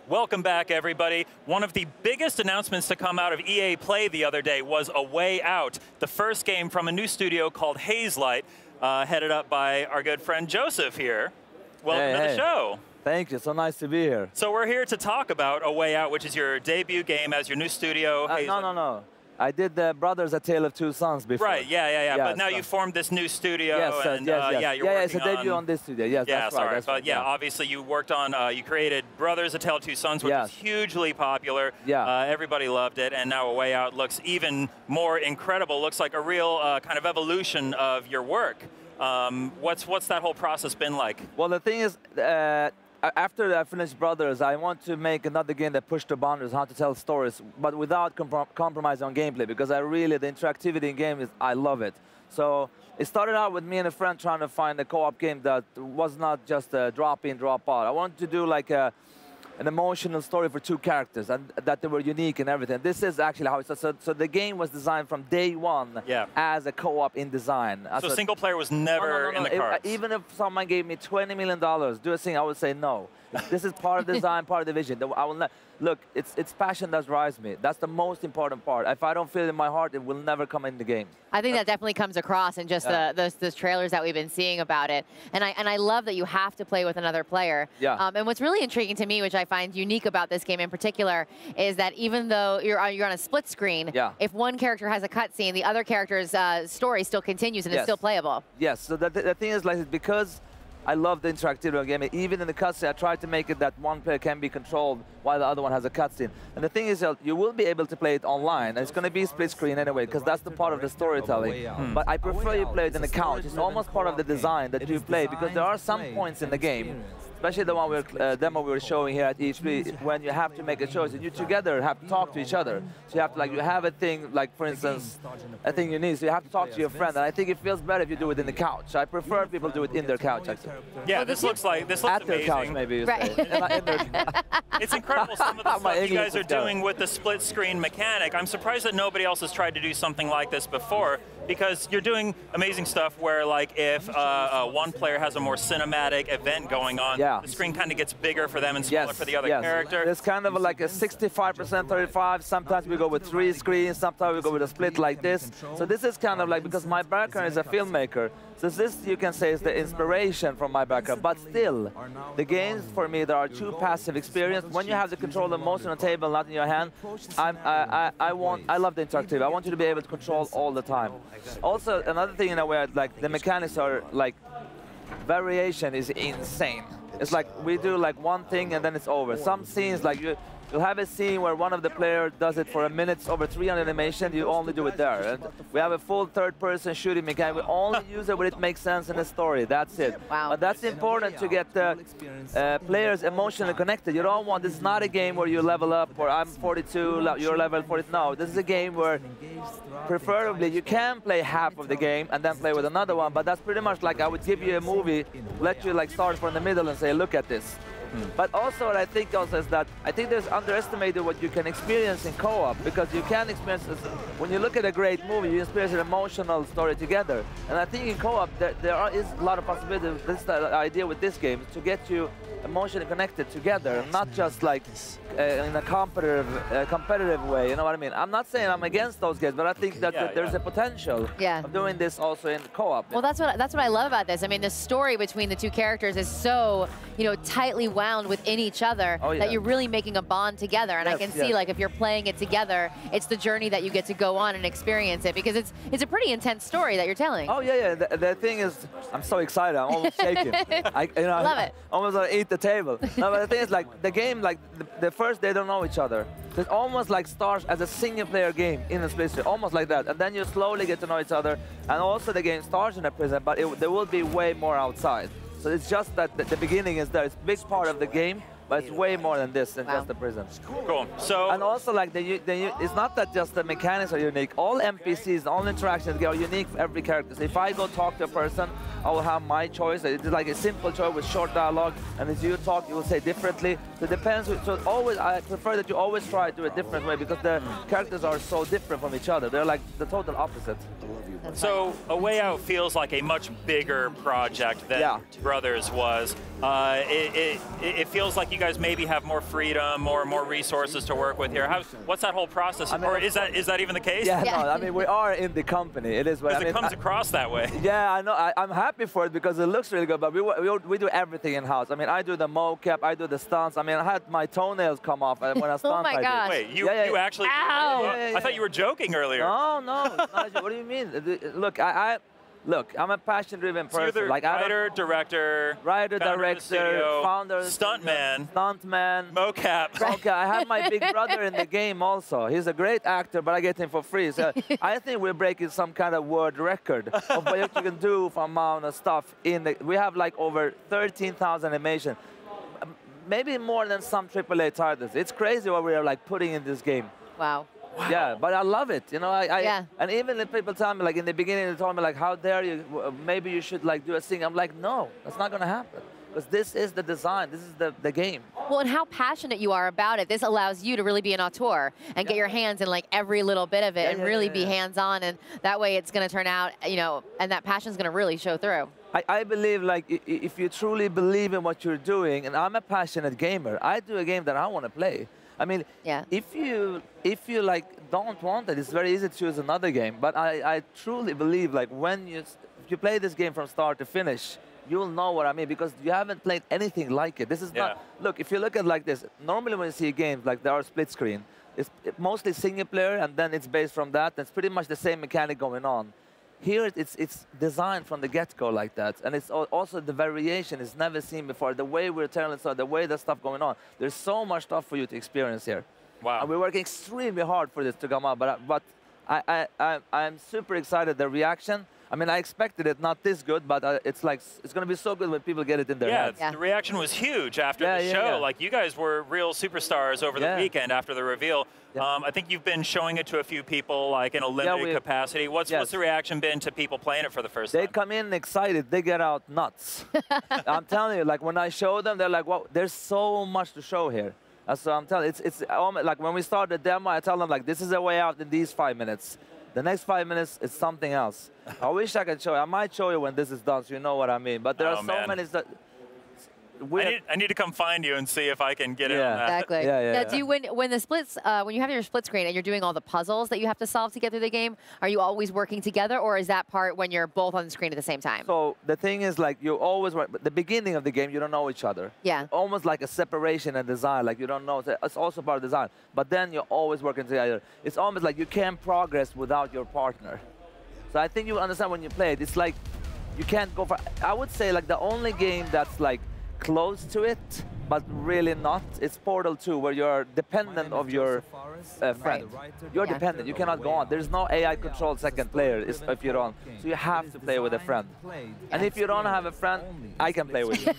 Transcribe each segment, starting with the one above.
Welcome back, everybody. One of the biggest announcements to come out of EA Play the other day was A Way Out, the first game from a new studio called Hazelight, headed up by our good friend Joseph here. Welcome to the show. Thank you. So nice to be here. So we're here to talk about A Way Out, which is your debut game as your new studio. No. I did the Brothers: A Tale of Two Sons before. Right, yeah. But now you formed this new studio. Yes, and, yes. You're working it's a debut on this studio. Yes, that's right. But obviously you worked on, you created Brothers: A Tale of Two Sons, which was hugely popular. Yeah. Everybody loved it, and now A Way Out looks even more incredible. Looks like a real kind of evolution of your work. What's that whole process been like? Well, the thing is, after I finished Brothers, I want to make another game that pushed the boundaries, how to tell stories, but without compromising on gameplay, because the interactivity in games, I love it. So it started out with me and a friend trying to find a co-op game that was not just a drop-in, drop-out. I wanted to do like an emotional story for two characters, and that they were unique and everything. This is actually how it started. So the game was designed from day one as a co-op in design. So single player was never in the cards? Even if someone gave me $20 million, do a thing, I would say no. This is part of the design, part of the vision. I will not. Look, it's passion that drives me. That's the most important part. If I don't feel it in my heart, it will never come in the game. I think that definitely comes across in just those trailers that we've been seeing about it. And I love that you have to play with another player. Yeah. And what's really intriguing to me, which I find unique about this game in particular, is that even though you're on a split screen, if one character has a cutscene, the other character's story still continues and it's still playable. Yes. So the thing is, like, because I love the interactivity of the game. Even in the cutscene, I try to make it that one player can be controlled while the other one has a cutscene. And the thing is, you will be able to play it online. And it's going to be split screen anyway, because that's the part of the storytelling. But I prefer you play it in the couch. It's almost part of the design that you play, because there are some points in the game, especially the one demo we were showing here at E3, when you have to make a choice, and you together have to talk to each other. So you have to, you have a thing, like, for instance, a thing you need, so you have to talk to your friend, and I think it feels better if you do it in the couch. I prefer people do it in their couch, actually. Yeah, this looks amazing. At their couch, maybe you say. It's incredible some of the stuff you guys are doing with the split screen mechanic. I'm surprised that nobody else has tried to do something like this before, because you're doing amazing stuff where, like, if one player has a more cinematic event going on, the screen kind of gets bigger for them and smaller for the other character. It's kind of like a 65%, 35. Sometimes we go with 3 screens, sometimes we go with a split like this. So this is kind of like, because my background is a filmmaker, so this, you can say, is the inspiration from my background. But still, the games, for me, there are two passive experiences. When you have the controller most on the table, not in your hand, I love the interactivity. I want you to be able to control all the time. Also, another thing in a way, like, the mechanics are, like, variation is insane. It's like we do like one thing and then it's over. Some scenes, like you'll have a scene where one of the players does it for a minute, over 300 animation, you only do it there. And we have a full third-person shooting mechanic. We only use it when it makes sense in the story. That's it. Wow. But that's important to get the players emotionally connected. You don't want, this is not a game where you level up, or I'm 42, you're level 40. No, this is a game where preferably you can play half of the game and then play with another one, but that's pretty much like I would give you a movie, let you like start from the middle and say, look at this. But also what I think also is that I think there's underestimated what you can experience in co-op, because you can experience this, when you look at a great movie, you experience an emotional story together. And I think in co-op there is a lot of possibilities. This is the idea with this game, to get you emotionally connected together, and not just like in a competitive way, you know what I mean? I'm not saying I'm against those games, but I think that there's a potential of doing this also in co-op. Well, that's what I love about this. I mean, the story between the two characters is so, tightly wound within each other that you're really making a bond together. And I can see, like, if you're playing it together, it's the journey that you get to go on and experience it, because it's a pretty intense story that you're telling. Oh yeah. The thing is, I'm so excited. I'm almost shaking. Love it. Almost want to eat the table. No, but the thing is, like, the game, like the first they don't know each other. It almost like starts as a single-player game in a split screen, almost like that, and then you slowly get to know each other. And also the game starts in a prison, but there will be way more outside. So it's just that the beginning is there. It's a big part of the game, but it's way more than this, than just the prison. Cool. So, and also, like, it's not that just the mechanics are unique. All NPCs, all interactions are unique for every character. So if I go talk to a person, I will have my choice. It's like a simple choice with short dialogue, and as you talk, you will say differently. So it depends. So always, I prefer that you always try to do it a different way because the characters are so different from each other. They're like the total opposite. So A Way Out feels like a much bigger project than Brothers was. It feels like you guys maybe have more freedom, more resources to work with here. What's that whole process? Or is that even the case? Yeah, no, I mean, we are in the company. It is what I mean. It comes across that way. Yeah, I know. I'm happy for it because it looks really good, but we do everything in-house. I mean, I do the mocap, I do the stunts. I mean, I had my toenails come off when I stunt. Oh my gosh. Wait, you actually... Ow! I thought you were joking earlier. No. What do you mean? Look, Look, I'm a passion-driven person. So you're the writer, director, founder, stuntman, mocap. Okay, I have my big brother in the game also. He's a great actor, but I get him for free. So I think we're breaking some kind of world record of what you can do for amount of stuff. We have like over 13,000 animation, maybe more than some AAA titles. It's crazy what we are like putting in this game. Wow. Wow. Yeah, but I love it. You know, and even if people tell me, like in the beginning, they told me, like, how dare you? Maybe you should like do a thing. I'm like, no, that's not gonna happen. Because this is the design, this is the game. Well, and how passionate you are about it. This allows you to really be an auteur and get your hands in like every little bit of it and really be hands-on. And that way it's going to turn out, you know, and that passion's going to really show through. I believe, like, if you truly believe in what you're doing, and I'm a passionate gamer, I do a game that I want to play. I mean, if you like don't want it, it's very easy to choose another game. But I truly believe, like, if you play this game from start to finish, you'll know what I mean, because you haven't played anything like it. This is not, look, if you look at like this, normally when you see games like they are split screen, it's mostly single player, and then it's based from that. It's pretty much the same mechanic going on. Here, it's designed from the get-go like that, and it's also the variation is never seen before. The way we're telling it, the way there's stuff going on. There's so much stuff for you to experience here. Wow. And we're working extremely hard for this to come out, but I'm super excited. The reaction. I mean, I expected it not this good, but it's going to be so good when people get it in their heads. The reaction was huge after the show. Like, you guys were real superstars over the weekend after the reveal. I think you've been showing it to a few people, like in a limited capacity. What's the reaction been to people playing it for the first time? They come in excited. They get out nuts. I'm telling you, like, when I show them, they're like, wow, there's so much to show here. So I'm telling you, it's like when we start the demo, I tell them, like, this is a way out in these 5 minutes. The next 5 minutes is something else. I wish I could show you. I might show you when this is done, so you know what I mean. But there are so many that... I need to come find you and see if I can get in on that. Exactly. Now, do you, when the splits, when you have your split screen and you're doing all the puzzles that you have to solve to get through the game, are you always working together, or is that part when you're both on the screen at the same time? So the thing is, like, you always work. But the beginning of the game, you don't know each other. Yeah. Almost like a separation in design. Like, you don't know. It's also part of design. But then you're always working together. It's almost like you can't progress without your partner. So I think you understand when you play it. It's like you can't go for. I would say, like, the only game that's like close to it, but really not. It's Portal 2, where you're dependent of your friend. You're dependent. You cannot go on. There's no AI-controlled second player if you're on. So you have to play with a friend. And if you don't have a friend, I can play with you.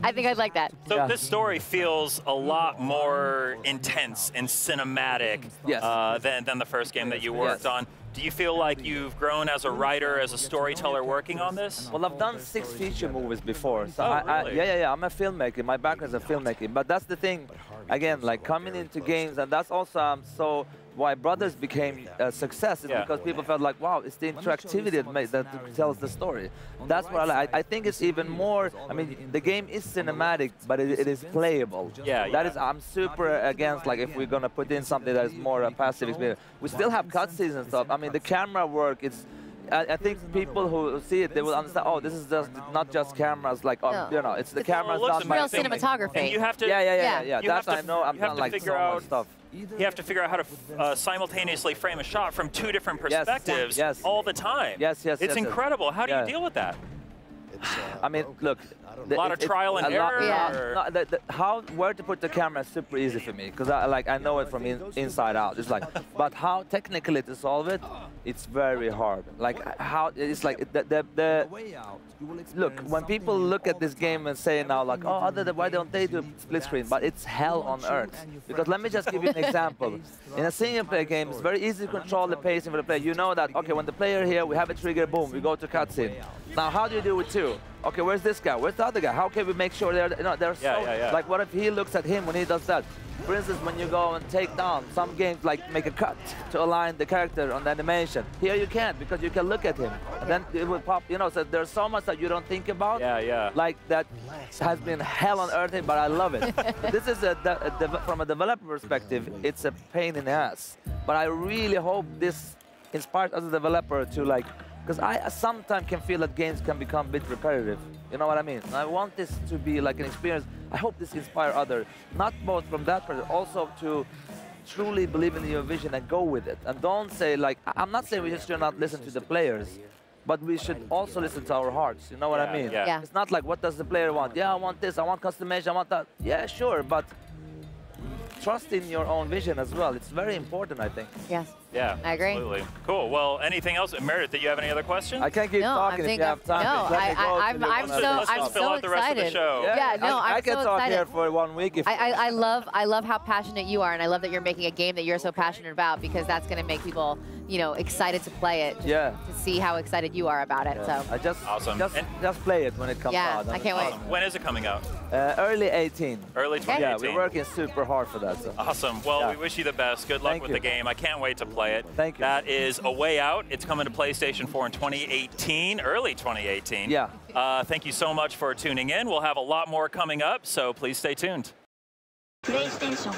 I think I'd like that. So this story feels a lot more intense and cinematic than the first game that you worked on. Do you feel like you've grown as a writer, as a storyteller working on this? Well, I've done 6 feature movies before. So really? I'm a filmmaker. My background is filmmaking. But that's the thing, again, like coming into games, and that's also so why Brothers became a success, is because people felt like, wow, it's the interactivity that tells the story. That's what I like. I think it's even more, I mean, the game is cinematic, but it is playable. That is, I'm super against, like, if we're going to put in something that is more a passive experience. We still have cutscenes and stuff. I mean, the camera work, it's, I think people who see it, they will understand, oh, this is just not just cameras, like, you know, it's the cameras. It's real cinematography. And you have to, that's I know, I'm not like so much stuff. You have to figure out how to simultaneously frame a shot from 2 different perspectives all the time. It's incredible. How do you deal with that? I mean, look, A lot of trial and error. Where to put the camera is super easy for me because I know it from inside out. It's like, but how technically to solve it, it's very hard. Like how it's like look, when people look at this game and say now like, oh, why don't they do split screen? But it's hell on earth. Because let me just give you an example. In a single player game, it's very easy to control the pacing for the player. You know that, okay, when the player here, we have a trigger, boom, we go to cutscene. Now, how do you do with two? Okay, where's this guy? Where's the other guy? How can we make sure they're like, what if he looks at him when he does that? For instance, when you go and take down, some games like make a cut to align the character on the animation. Here you can't because you can look at him. And then it will pop, so there's so much that you don't think about. Like that has been hell on earth, but I love it. This is from a developer perspective, it's a pain in the ass. But I really hope this inspires as a developer to like, because I sometimes can feel that games can become a bit repetitive. You know what I mean? And I want this to be like an experience. I hope this inspires others, not both from that person, also to truly believe in your vision and go with it. And don't say like, I'm not saying we should not listen to the players, but we should also listen to our hearts. You know what I mean? Yeah. It's not like, what does the player want? Yeah, I want this, I want customization, I want that. Yeah, sure, but trust in your own vision as well. It's very important, I think. Yes. Yeah, I agree. Absolutely. Cool. Well, anything else? Meredith, do you have any other questions? I can't keep talking if you have time. No, I'm so excited. I can talk here for 1 week. If I love how passionate you are, and I love that you're making a game that you're so passionate about, because that's going to make people, excited to play it. To see how excited you are about it. So I just play it when it comes out. I can't wait. When is it coming out? Early 18. Early 2018. Yeah, we're working super hard for that. So. Awesome. Well, we wish you the best. Good luck with the game. I can't wait to play it. Thank you. That is A Way Out. It's coming to PlayStation 4 in 2018, early 2018. Yeah. Thank you so much for tuning in. We'll have a lot more coming up, so please stay tuned. PlayStation